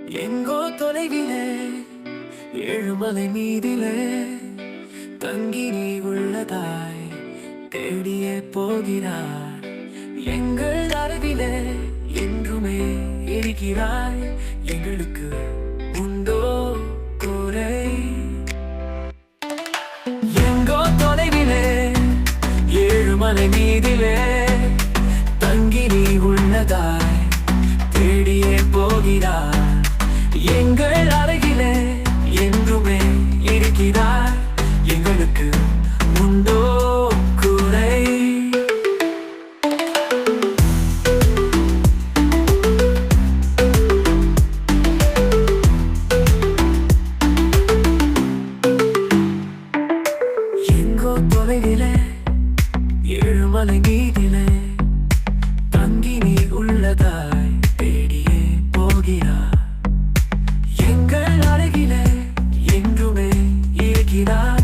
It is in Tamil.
எங்கோ தொலைவிலே ஏழுமலை மீதிலே தங்கி நீ உள்ளதாய் தேடியே போகிறாய். எங்கள் அருகிலே என்றுமே இருக்கிறாய். எங்களுக்கு உண்டோ குறை? எங்கோ தொலைவிலே ஏழுமலை மீதிலே தங்கி நீ உள்ளதாய் தேடியே போகிறாய். எங்கள் அருகிலே என்றுமே இருக்கிறாய். எங்களுக்கு உண்டோ குறை? எங்கோ தொலைவிலே ஏழுமலை மீதிலே தங்கி நீ உள்ளதாய் தேடியே போகிறாய். எங்கள் அருகிலே என்றுமே இருக்கிறாய்.